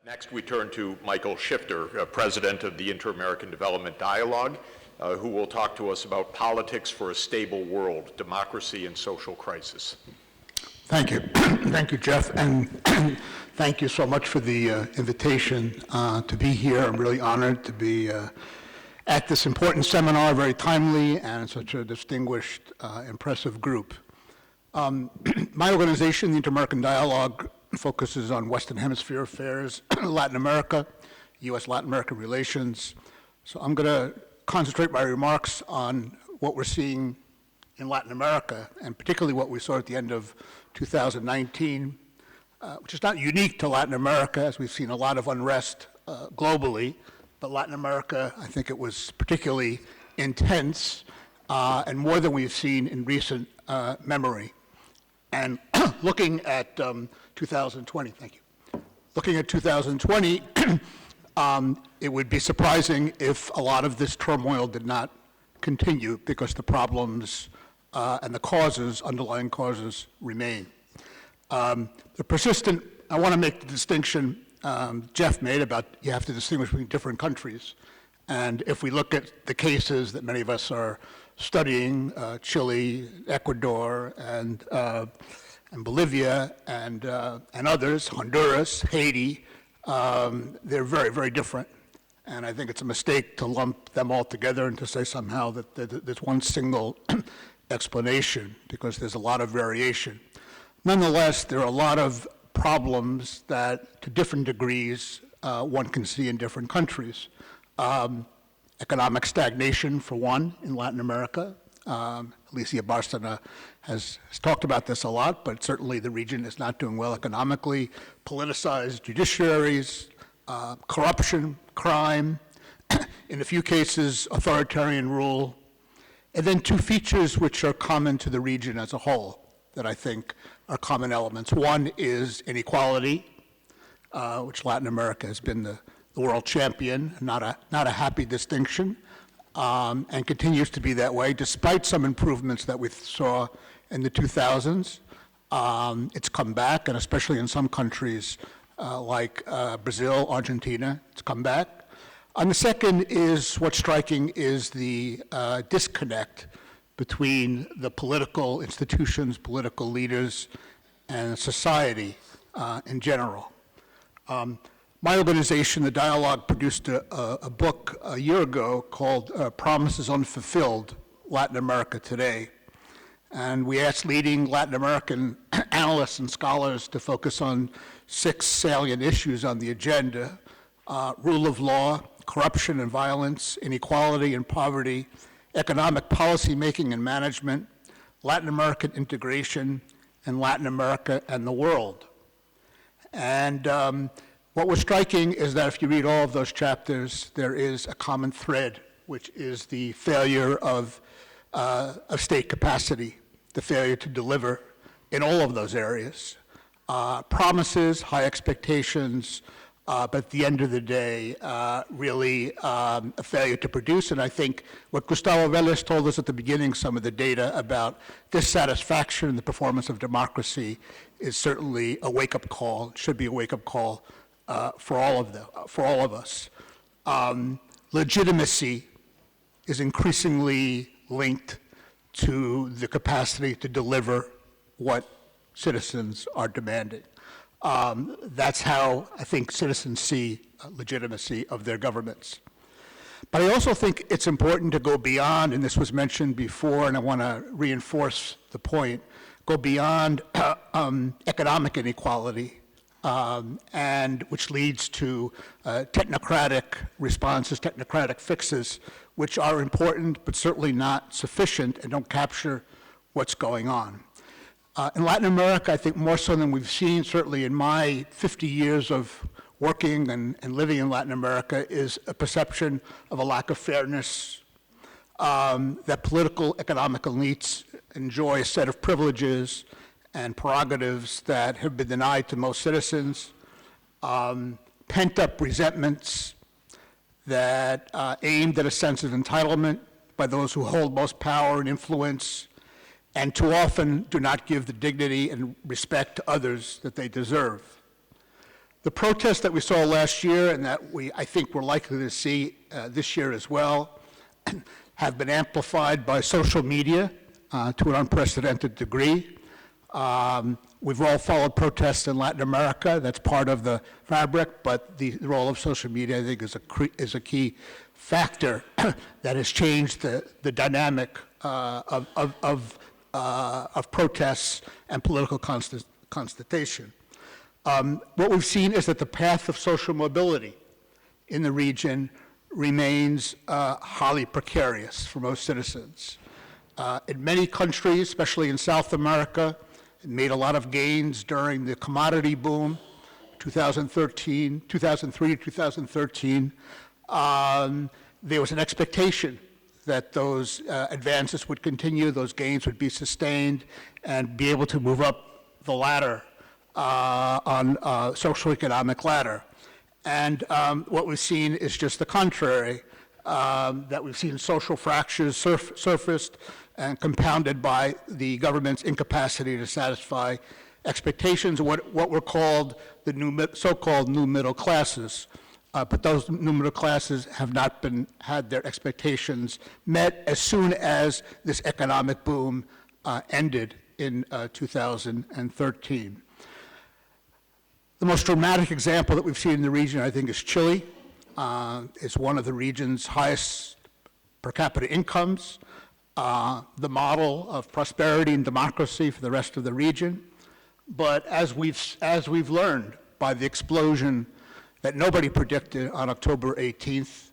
Next, we turn to Michael Shifter, President of the Inter-American Development Dialogue, who will talk to us about politics for a stable world, democracy and social crisis. Thank you. Thank you, Jeff, and thank you so much for the invitation to be here. I'm really honored to be at this important seminar, very timely, and such a distinguished, impressive group. My organization, the Inter-American Dialogue, focuses on Western Hemisphere affairs, Latin America, U.S.-Latin American relations. So I'm going to concentrate my remarks on what we're seeing in Latin America, and particularly what we saw at the end of 2019, which is not unique to Latin America, as we've seen a lot of unrest globally, but Latin America, I think it was particularly intense and more than we've seen in recent memory. And looking at 2020, thank you. Looking at 2020, it would be surprising if a lot of this turmoil did not continue because the problems and the causes, underlying causes, remain. The persistent, I want to make the distinction Jeff made about you have to distinguish between different countries. And if we look at the cases that many of us are studying, Chile, Ecuador, and Bolivia, and others, Honduras, Haiti, they're very, very different. And I think it's a mistake to lump them all together and to say somehow that there's one single explanation, because there's a lot of variation. Nonetheless, there are a lot of problems that, to different degrees, one can see in different countries. Economic stagnation, for one, in Latin America. Alicia Bárcena has talked about this a lot, but certainly the region is not doing well economically. Politicized judiciaries, corruption, crime, in a few cases, authoritarian rule, and then two features which are common to the region as a whole that I think are common elements. One is inequality, which Latin America has been the world champion, not a happy distinction, and continues to be that way, despite some improvements that we saw in the 2000s. It's come back, and especially in some countries like Brazil, Argentina, it's come back. And the second is, what's striking is the disconnect between the political institutions, political leaders, and society in general. My organization, the Dialogue, produced a book a year ago called Promises Unfulfilled, Latin America Today. And we asked leading Latin American analysts and scholars to focus on 6 salient issues on the agenda: rule of law, corruption and violence, inequality and poverty, economic policy making and management, Latin American integration, and Latin America and the world. And what was striking is that if you read all of those chapters, there is a common thread, which is the failure of state capacity, the failure to deliver in all of those areas. Promises, high expectations, but at the end of the day, really a failure to produce. And I think what Gustavo Vélez told us at the beginning, some of the data about dissatisfaction in the performance of democracy, is certainly a wake-up call, should be a wake-up call for all of us. Legitimacy is increasingly linked to the capacity to deliver what citizens are demanding. That's how I think citizens see legitimacy of their governments. But I also think it's important to go beyond, and this was mentioned before, and I want to reinforce the point, go beyond economic inequality, and which leads to technocratic responses, technocratic fixes, which are important but certainly not sufficient and don't capture what's going on. In Latin America, I think more so than we've seen, certainly in my 50 years of working and living in Latin America, is a perception of a lack of fairness, that political, economic elites enjoy a set of privileges and prerogatives that have been denied to most citizens, pent-up resentments that aimed at a sense of entitlement by those who hold most power and influence, and too often do not give the dignity and respect to others that they deserve. The protests that we saw last year and that I think we're likely to see this year as well have been amplified by social media to an unprecedented degree. We've all followed protests in Latin America. That's part of the fabric, but the role of social media, I think, is a key factor that has changed the dynamic of protests and political constitution. What we've seen is that the path of social mobility in the region remains highly precarious for most citizens. In many countries, especially in South America, it made a lot of gains during the commodity boom, 2003 to 2013. There was an expectation that those advances would continue, those gains would be sustained, and be able to move up the ladder on socioeconomic ladder. And what we've seen is just the contrary, that we've seen social fractures surfaced and compounded by the government's incapacity to satisfy expectations of what were called the so-called new middle classes. But those new middle classes have not had their expectations met as soon as this economic boom ended in 2013. The most dramatic example that we've seen in the region, I think, is Chile. It's one of the region's highest per capita incomes, the model of prosperity and democracy for the rest of the region. But as we've learned by the explosion that nobody predicted on October 18th,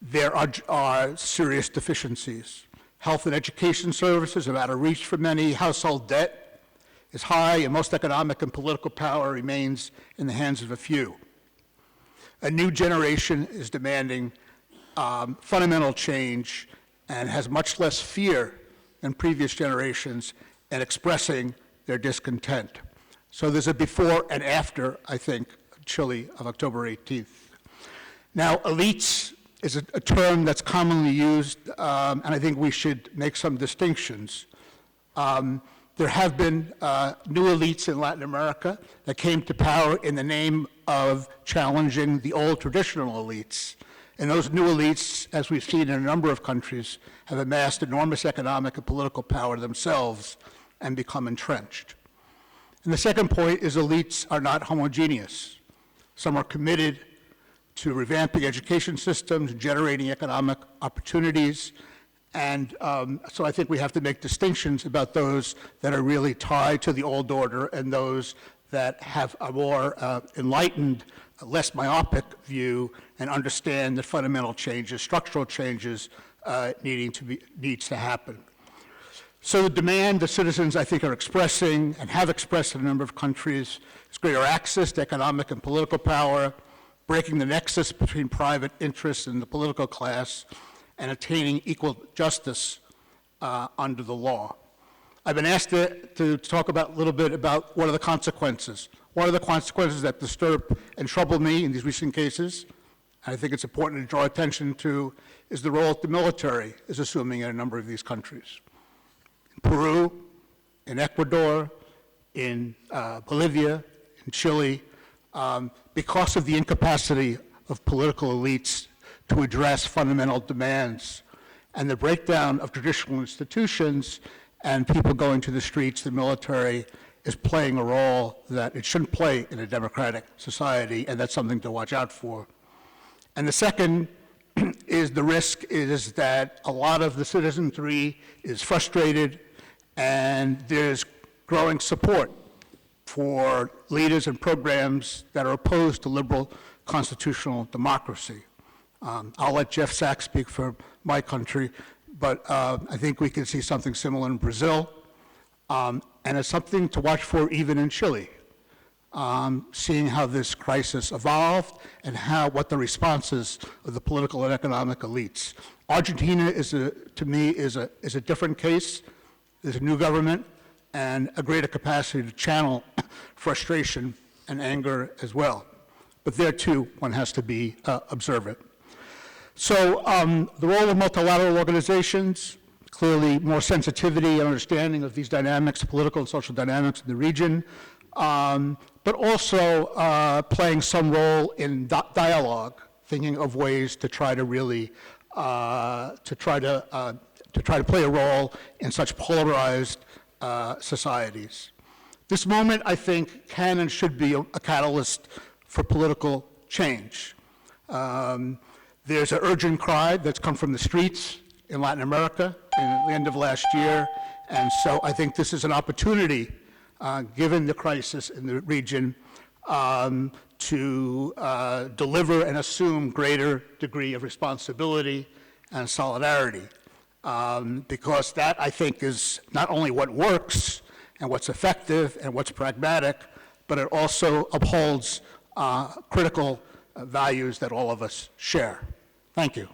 there are serious deficiencies. Health and education services are out of reach for many. Household debt is high, and most economic and political power remains in the hands of a few. A new generation is demanding fundamental change and has much less fear than previous generations in expressing their discontent. So there's a before and after, I think, Chile of October 18th. Now, elites is a term that's commonly used, and I think we should make some distinctions. There have been new elites in Latin America that came to power in the name of challenging the old traditional elites. And those new elites, as we've seen in a number of countries, have amassed enormous economic and political power themselves and become entrenched. And the second point is elites are not homogeneous. Some are committed to revamping education systems, generating economic opportunities, and so I think we have to make distinctions about those that are really tied to the old order and those that have a more enlightened, less myopic view and understand that fundamental changes, structural changes needs to happen. So the demand the citizens, I think, are expressing and have expressed in a number of countries is greater access to economic and political power, breaking the nexus between private interests and the political class, and attaining equal justice under the law. I've been asked to talk a little bit about what are the consequences. What are the consequences that disturb and trouble me in these recent cases? And I think it's important to draw attention to is the role that the military is assuming in a number of these countries. In Peru, in Ecuador, in Bolivia, in Chile, because of the incapacity of political elites to address fundamental demands and the breakdown of traditional institutions and people going to the streets, the military is playing a role that it shouldn't play in a democratic society, and that's something to watch out for. And the second is the risk is that a lot of the citizenry is frustrated and there's growing support for leaders and programs that are opposed to liberal constitutional democracy. I'll let Jeff Sachs speak for my country, but I think we can see something similar in Brazil, and it's something to watch for even in Chile, seeing how this crisis evolved and what the responses of the political and economic elites. Argentina to me is a different case. There's a new government and a greater capacity to channel frustration and anger as well. But there too, one has to be observant. So the role of multilateral organizations, clearly more sensitivity and understanding of these dynamics, political and social dynamics in the region, but also playing some role in dialogue, thinking of ways to try to really to try to play a role in such polarized societies. This moment, I think, can and should be a catalyst for political change. There's an urgent cry that's come from the streets in Latin America in the end of last year, and so I think this is an opportunity, given the crisis in the region, to deliver and assume greater degree of responsibility and solidarity, because that, I think, is not only what works and what's effective and what's pragmatic, but it also upholds critical values that all of us share. Thank you.